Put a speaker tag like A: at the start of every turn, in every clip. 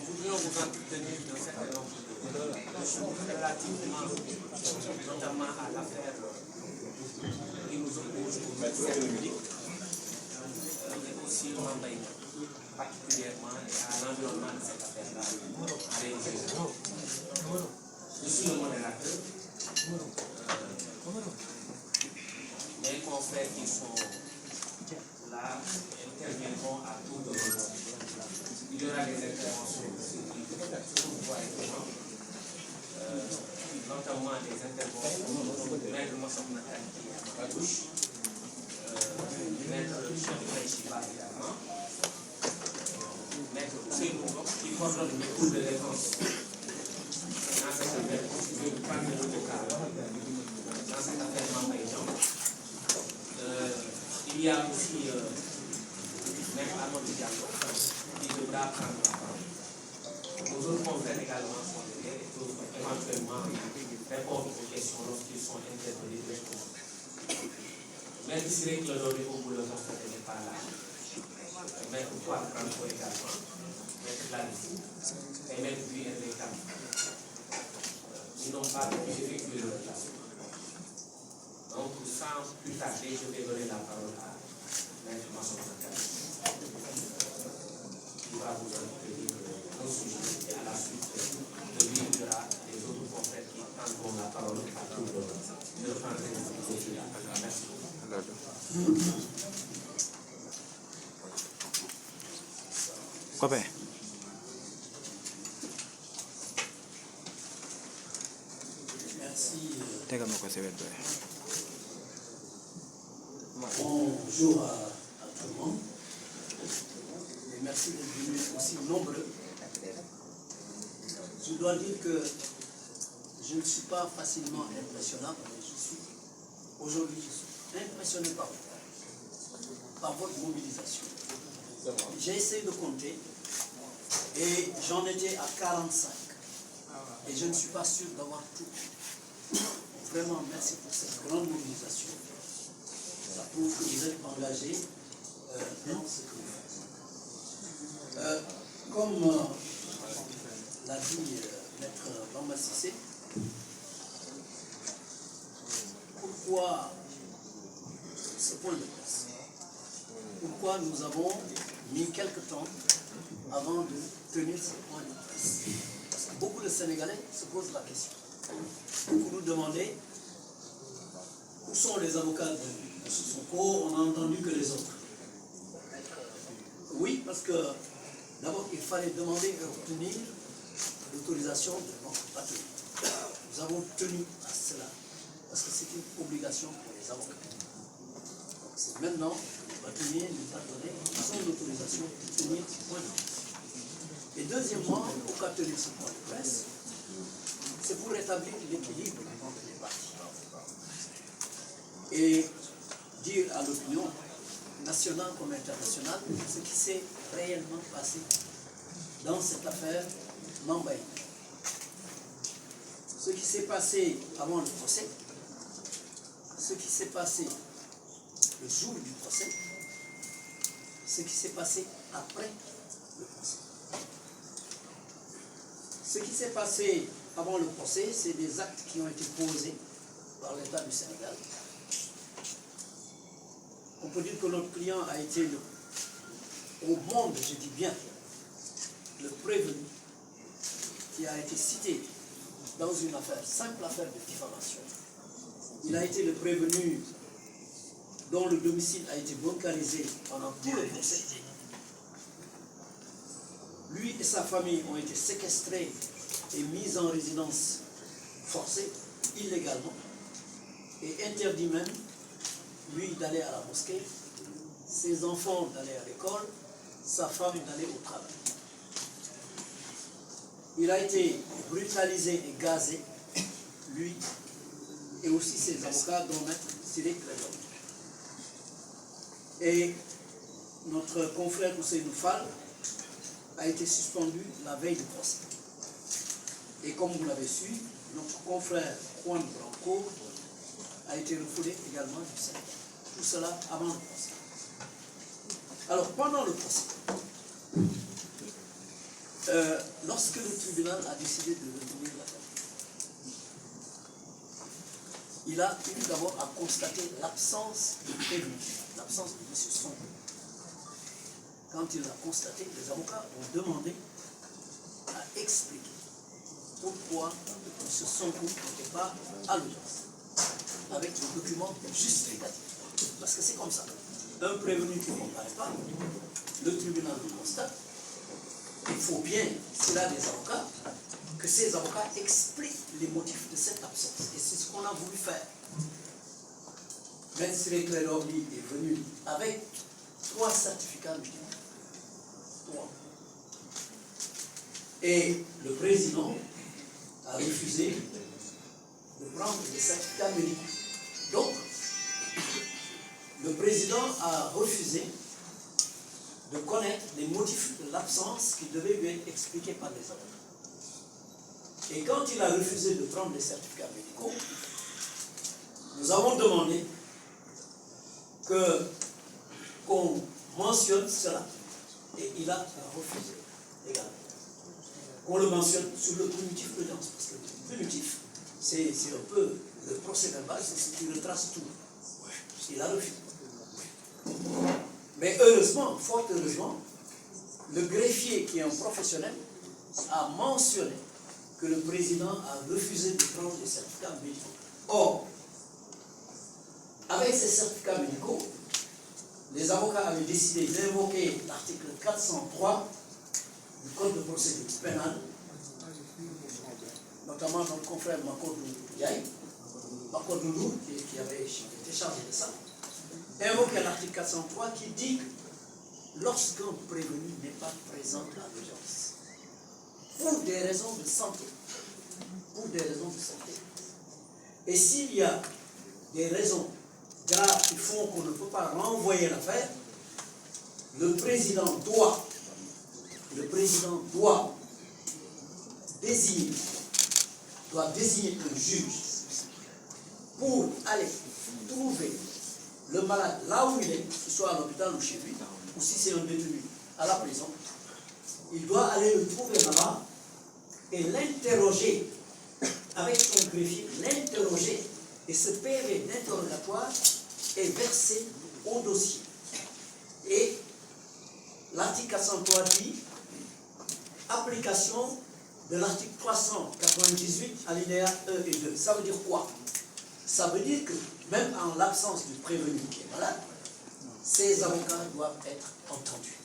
A: voudrions vous entretenir d'un certain nombre de choses relativement, notamment à l'affaire qui nous oppose au ministère public, mais aussi au Mbaye, particulièrement et à l'environnement de cette affaire-là. Je suis le modérateur. Mes confrères qui sont là interviendront à tour de rôle. Il y aura des interventions notamment des interventions de Maître Mossam Nakani à ma gauche, Maître Cheikh Maïchiba également, Maître Ousseynou qui coordonne les cours de défense dans cette affaire constituée de prendre le local dans cette affaire Mambaïdan. Il y a aussi Maître Amadou Diallo qui devra prendre la parole. Nos autres confrères également sont derrière et peuvent éventuellement répondre aux questions lorsqu'ils sont intervenus directement. Maître Siré Clodori au bout de confrère n'est pas là. Maître Pouard Franco également. Maître Ladifou et Maître Hervé Kam. Ils n'ont pas pu effectuer leur place. Donc, sans plus tarder, je vais donner la parole à Maître Mossam Nakani, qui va vous entretenir un sujet et à la suite de lui, il y aura les autres confrères qui prendront la parole à tout le monde. Je reprendrai le sujet là. Merci.
B: Copain.
C: Merci.
D: Bonjour à tout le monde. Et merci d'être venus aussi nombreux. Je dois dire que je ne suis pas facilement impressionnable, mais aujourd'hui je suis impressionné par votre mobilisation. J'ai essayé de compter et j'en étais à 45. Et je ne suis pas sûr d'avoir tout. Vraiment, merci pour cette grande mobilisation. Ça prouve que vous êtes engagés dans ce que vous faites. Comme l'a dit Maître Bamba Cissé, pourquoi ce point de presse? Pourquoi nous avons mis quelque temps avant de tenir ce point de presse? Parce que beaucoup de Sénégalais se posent la question. Vous nous demandez où sont les avocats de M. Sonko, on a entendu que les autres. Oui, parce que d'abord il fallait demander et obtenir l'autorisation de notre patrie. Nous avons tenu à cela, parce que c'est une obligation pour les avocats. Donc c'est maintenant que le bâtonnier nous a donné son autorisation de tenir ce point de presse. Et deuxièmement, pourquoi tenir ce point de presse? C'est pour rétablir l'équilibre entre les partis. Et dire à l'opinion nationale comme internationale ce qui s'est réellement passé dans cette affaire Mambaye. Ce qui s'est passé avant le procès, ce qui s'est passé le jour du procès, ce qui s'est passé après le procès. Ce qui s'est passé avant le procès, c'est des actes qui ont été posés par l'État du Sénégal. On peut dire que notre client a été au monde, je dis bien, le prévenu qui a été cité dans une affaire, simple affaire de diffamation. Il a été le prévenu dont le domicile a été bancarisé pendant tout le procès. Lui et sa famille ont été séquestrés et mis en résidence forcée, illégalement, et interdit même, lui, d'aller à la mosquée, ses enfants d'aller à l'école, sa femme d'aller au travail. Il a été brutalisé et gazé, lui, et aussi ses avocats, dont Maître Siré Clodori. Et notre confrère Ousseynou Fall a été suspendu la veille du procès. Et comme vous l'avez su, notre confrère Juan Branco a été refoulé également du Sénégal. Tout cela avant le procès. Alors, pendant le procès, lorsque le tribunal a décidé de retenir la peine, il a eu d'abord à constater l'absence de prévenu, l'absence de M. Sonko. Quand il l'a constaté, les avocats ont demandé à expliquer pourquoi M. Sonko n'était pas à l'audience avec le document justificatif. Parce que c'est comme ça. Un prévenu qui ne comparaît pas, le tribunal le constate. Il faut bien, s'il a des avocats, que ces avocats expliquent les motifs de cette absence. Et c'est ce qu'on a voulu faire. Maître Ciré Clédor Ly est venu avec 3 certificats médicaux. 3. Et le président a refusé de prendre les certificats médicaux. Donc, le président a refusé de connaître les motifs de l'absence qui devaient lui être expliqués par les avocats. Et quand il a refusé de prendre les certificats médicaux, nous avons demandé qu'on mentionne cela. Et il a refusé également. Qu'on le mentionne sur le primitif d'audience. Parce que le primitif, c'est un peu le procès verbal, c'est ce qui retrace tout. Il a refusé. Mais heureusement, fort heureusement, le greffier qui est un professionnel a mentionné que le président a refusé de prendre les certificats médicaux. Or, avec ces certificats médicaux, les avocats avaient décidé d'invoquer l'article 403 du Code de procédure pénale, notamment notre confrère Makodou Yaye, Makodou Lou, qui avait été chargé de ça, invoquer l'article 403 qui dit que lorsqu'un prévenu n'est pas présent à l'audience, pour des raisons de santé, et s'il y a des raisons graves qui font qu'on ne peut pas renvoyer l'affaire, le président doit désigner un juge pour aller trouver le malade là où il est, qu'il soit à l'hôpital ou chez lui, ou si c'est un détenu à la prison. Il doit aller le trouver là-bas et l'interroger avec son greffier, l'interroger, et ce PV d'interrogatoire est versé au dossier. Et l'article 403 dit application de l'article 398 alinéa 1 et 2. Ça veut dire quoi? Ça veut dire que même en l'absence du prévenu qui est malade, ces avocats doivent être entendus.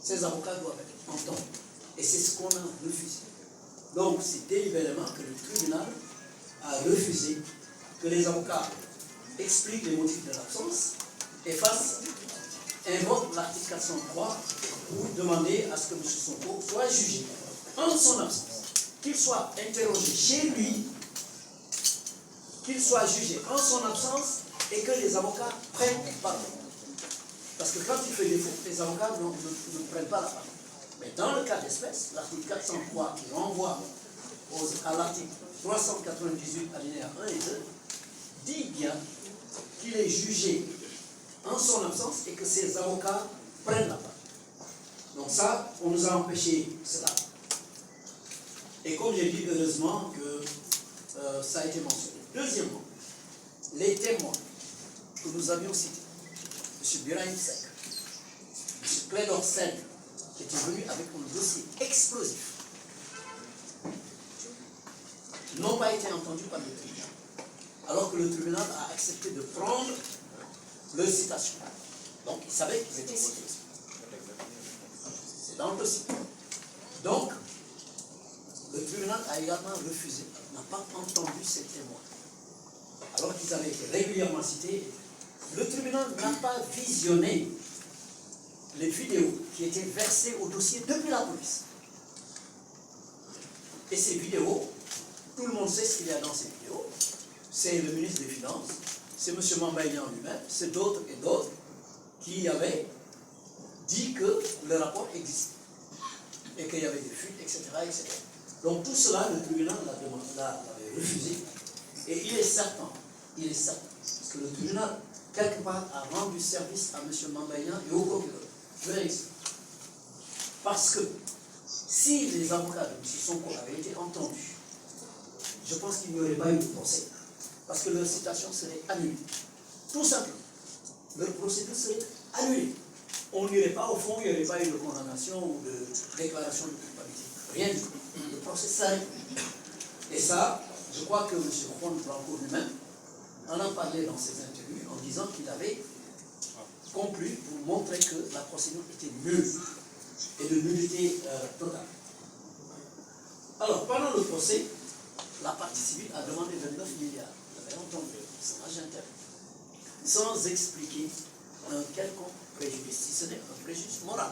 D: Ces avocats doivent être entendus. Et c'est ce qu'on a refusé. Donc c'est délibérément que le tribunal a refusé que les avocats expliquent les motifs de l'absence et invoquent l'article 403 pour demander à ce que M. Sonko soit jugé en son absence, qu'il soit interrogé chez lui, qu'il soit jugé en son absence et que les avocats prennent parole. Parce que quand il fait défaut, les avocats ne prennent pas la parole. Mais dans le cas d'espèce, l'article 403 qui renvoie à l'article 398 alinéa 1 et 2 dit bien qu'il est jugé en son absence et que ses avocats prennent la parole. Donc ça, on nous a empêché cela. Et comme j'ai dit, heureusement que ça a été mentionné. Deuxièmement, les témoins que nous avions cités, M. Birahim Seck, M. Clédor Sène, qui était venu avec un dossier explosif, n'ont pas été entendus par le tribunal, alors que le tribunal a accepté de prendre leur citation. Donc, ils savaient qu'ils étaient cités. C'est dans le dossier. Donc, le tribunal a également refusé, n'a pas entendu ces témoins, alors qu'ils avaient été régulièrement cités. Le tribunal n'a pas visionné les vidéos qui étaient versées au dossier depuis la police. Et ces vidéos, tout le monde sait ce qu'il y a dans ces vidéos. C'est le ministre des Finances, c'est M. Mambaïlian lui-même, c'est d'autres et d'autres qui avaient dit que le rapport existait et qu'il y avait des fuites, etc., etc. Donc tout cela, le tribunal l'avait refusé. Et il est certain que le tribunal, quelque part, a rendu service à M. Mambayan et au procureur. Je vais expliquer. Parce que si les avocats de M. Sonko avaient été entendus, je pense qu'il n'y aurait pas eu de procès. Parce que leur citation serait annulée. Tout simplement. Leur procédure serait annulée. On n'irait pas au fond, il n'y aurait pas eu de condamnation ou de déclaration de culpabilité. Rien du tout. Le procès s'arrête. Et ça, je crois que M. Juan Blanco lui-même en a parlé dans ses interviews en disant qu'il avait conclu pour montrer que la procédure était nulle et de nullité totale. Alors, pendant le procès, la partie civile a demandé 29 milliards. Vous avez entendu, sans agent interne, sans expliquer un quelconque préjudice, si ce n'est un préjudice moral.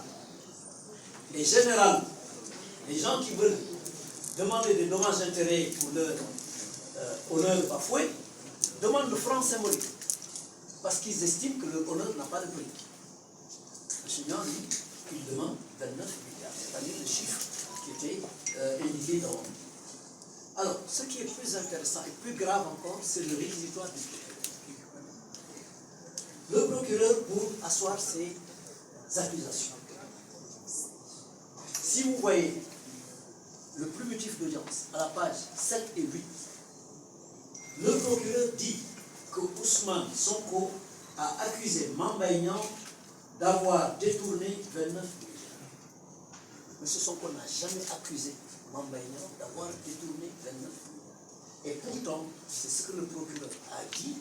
D: Les généraux, les gens qui veulent demander des dommages-intérêts pour leur honneur bafoué, demandent le franc symbolique, parce qu'ils estiment que leur honneur n'a pas de prix. Le Seigneur, lui, il demande 29 milliards, c'est-à-dire le chiffre qui était indiqué dans. Alors, ce qui est plus intéressant et plus grave encore, c'est le réquisitoire du procureur. Le procureur, pour asseoir ses accusations. Si vous voyez le primitif d'audience à la page 7 et 8, le procureur dit que Ousmane Sonko a accusé Mambayan d'avoir détourné 29 milliards. M. Sonko n'a jamais accusé Mambayan d'avoir détourné 29 milliards. Et pourtant, c'est ce que le procureur a dit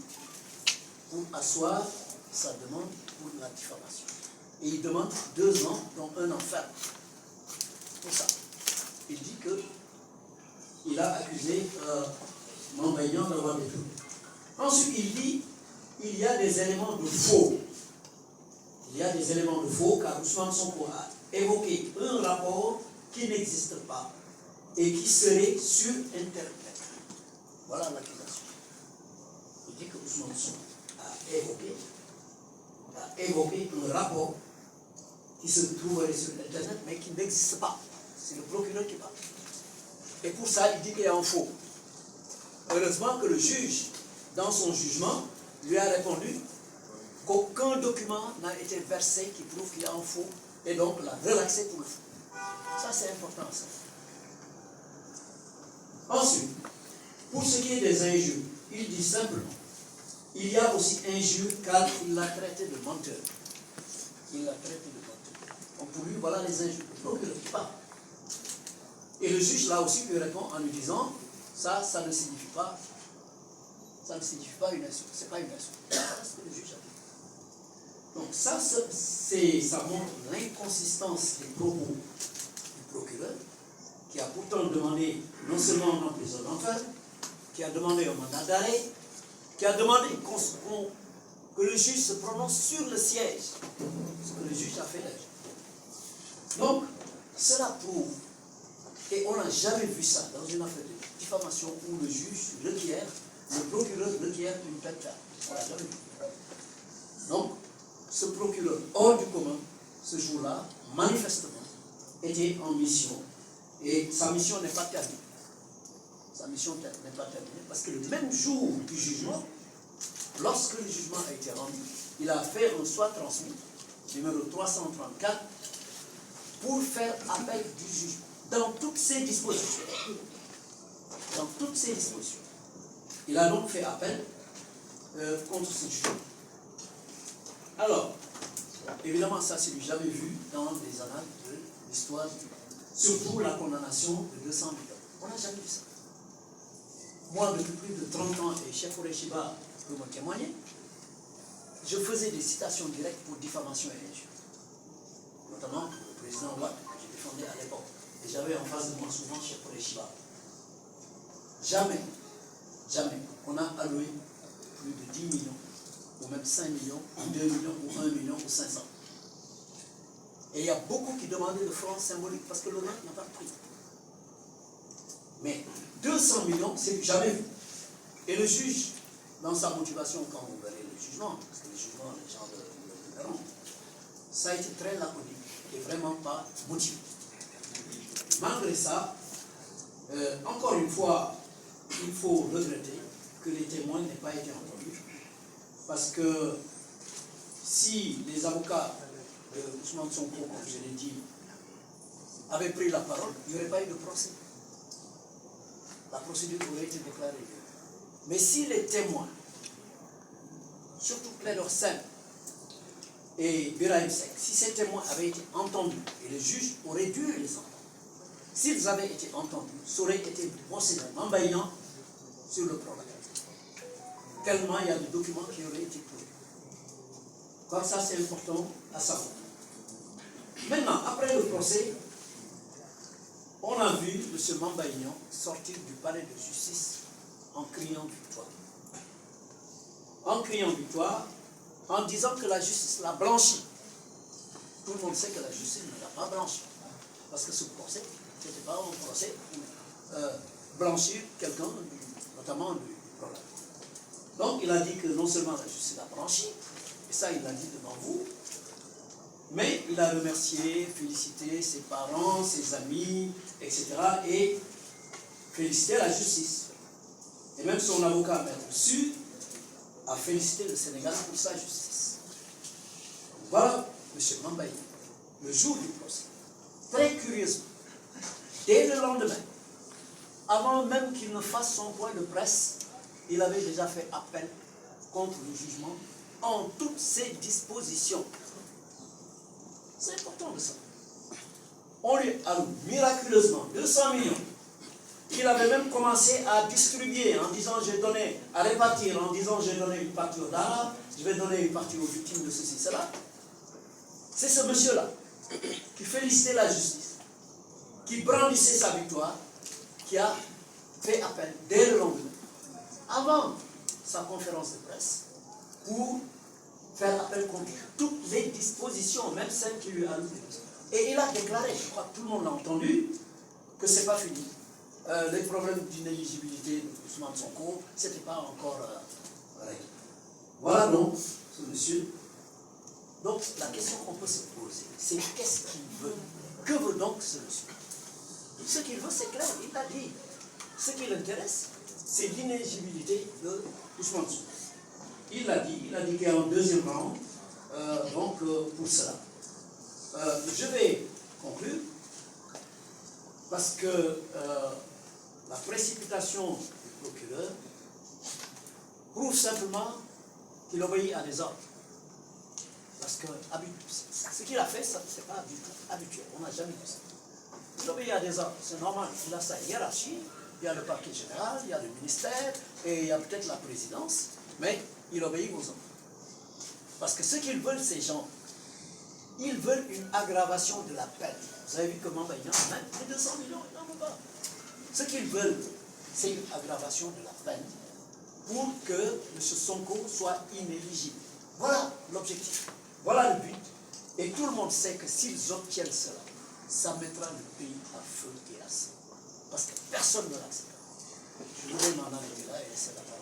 D: pour asseoir sa demande pour la diffamation. Et il demande 2 ans, dont 1 an ferme. Pour ça. Il dit qu'il a accusé Mambayan d'avoir détourné. Ensuite, il dit il y a des éléments de faux. Il y a des éléments de faux car Ousmane Sonko a évoqué un rapport qui n'existe pas et qui serait sur Internet. Voilà l'accusation. Il dit que Ousmane Sonko a évoqué un rapport qui se trouverait sur Internet mais qui n'existe pas. C'est le procureur qui parle. Et pour ça, il dit qu'il y a un faux. Heureusement que le juge, dans son jugement, lui a répondu qu'aucun document n'a été versé qui prouve qu'il y a un faux et donc l'a relaxé pour le faux. Ça, c'est important, ça. Ensuite, pour ce qui est des injures, il dit simplement il y a aussi injure car il l'a traité de menteur. Il l'a traité de menteur. Donc pour lui, voilà les injures. Le procureur qui parle. Et le juge, là aussi, lui répond en lui disant ça ne signifie pas. Ça ne signifie pas une insulte. C'est pas une insulte. C'est ce que le juge a dit. Donc ça montre l'inconsistance des propos du procureur, qui a pourtant demandé non seulement un emprisonnement ferme, qui a demandé un mandat d'arrêt, qui a demandé que le juge se prononce sur le siège, ce que le juge a fait là. Donc, cela prouve, et on n'a jamais vu ça dans une affaire de diffamation où le juge requiert, le procureur requiert une peine ferme. On l'a jamais vu. Donc, ce procureur hors du commun, ce jour-là, manifestement, était en mission, et sa mission n'est pas terminée. Sa mission n'est pas terminée parce que le même jour du jugement, lorsque le jugement a été rendu, il a fait un soit transmis, numéro 334, pour faire appel du jugement dans toutes ses dispositions. Dans toutes ses dispositions. Il a donc fait appel contre ce jugement. Alors, évidemment, ça c'est jamais vu dans les annales de l'histoire, surtout la condamnation de 200 millions. On n'a jamais vu ça. Moi, depuis plus de 30 ans, et Cheikh Oreshiba peut me témoigner, je faisais des citations directes pour diffamation et injure. Notamment pour le président Ouad, que j'ai défendu à l'époque. Et j'avais en face de moi souvent Cheikh Oreshiba. Jamais on a alloué plus de 10 millions, ou même 5 millions, ou 2 millions, ou 1 million, ou 500. Et il y a beaucoup qui demandaient le franc symbolique, parce que l'honneur n'a pas de prix. Mais 200 millions, c'est jamais vu. Et le juge, dans sa motivation, quand vous verrez le jugement, parce que le jugement, les gens le verront, ça a été très laconique et vraiment pas motivé. Malgré ça, encore une fois, il faut regretter que les témoins n'aient pas été entendus, parce que si les avocats de Ousmane Sonko, comme je l'ai dit, avaient pris la parole, il n'y aurait pas eu de procès. La procédure aurait été déclarée. Mais si les témoins, surtout Clédor Sène et Birahim Seck, si ces témoins avaient été entendus, et le juge aurait dû les entendre, s'ils avaient été entendus, ça aurait été procédé embaillant sur le problème. Tellement il y a des documents qui auraient été prouvés. Donc ça, c'est important à savoir. Maintenant, après le procès, on a vu M. Mambaignan sortir du palais de justice en criant victoire. En criant victoire, en disant que la justice l'a blanchi. Tout le monde sait que la justice ne l'a pas blanchi. Parce que ce procès, ce n'était pas un procès pour blanchir quelqu'un, notamment du problème. Donc il a dit que non seulement la justice l'a blanchi, et ça il l'a dit devant vous, mais il a remercié, félicité ses parents, ses amis, etc. et félicité la justice. Et même son avocat, Maître Sud, a félicité le Sénégal pour sa justice. Voilà M. Mambaye, le jour du procès. Très curieusement, dès le lendemain, avant même qu'il ne fasse son point de presse, il avait déjà fait appel contre le jugement en toutes ses dispositions. C'est important de ça. On lui alloue miraculeusement 200 millions. Il avait même commencé à distribuer en disant j'ai donné, à répartir en disant j'ai donné une partie aux Arabes, je vais donner une partie aux victimes de ceci, cela. C'est ce monsieur-là qui félicitait la justice, qui brandissait sa victoire, qui a fait appel dès le lendemain, avant sa conférence de presse, pour faire appel contre toutes les dispositions, même celles qui lui allouent. Et il a déclaré, je crois que tout le monde l'a entendu, que ce n'est pas fini. Les problèmes d'inéligibilité de Ousmane Sonko, ce n'était pas encore réglé. Voilà donc ce monsieur. Donc la question qu'on peut se poser, c'est qu'est-ce qu'il veut? Que veut donc ce monsieur? Ce qu'il veut, c'est clair, il l'a dit. Ce qui l'intéresse, c'est l'inéligibilité de Ousmane Sonko. Il l'a dit qu'il y a un deuxième round, pour cela. Je vais conclure, parce que la précipitation du procureur prouve simplement qu'il obéit à des ordres. Parce que ce qu'il a fait, ce n'est pas habituel, on n'a jamais vu ça. Il obéit à des ordres, c'est normal, il a sa hiérarchie, il y a le parquet général, il y a le ministère, et il y a peut-être la présidence, mais il obéit aux ordres. Parce que ce qu'ils veulent, ces gens, ils veulent une aggravation de la peine. Vous avez vu comment même les 200 millions, ils n'en veulent pas. Ce qu'ils veulent, c'est une aggravation de la peine pour que M. Sonko soit inéligible. Voilà l'objectif. Voilà le but. Et tout le monde sait que s'ils obtiennent cela, ça mettra le pays à feu et à sang. Parce que personne ne l'accepte. Je voudrais m'en arriver là et laisser la parole.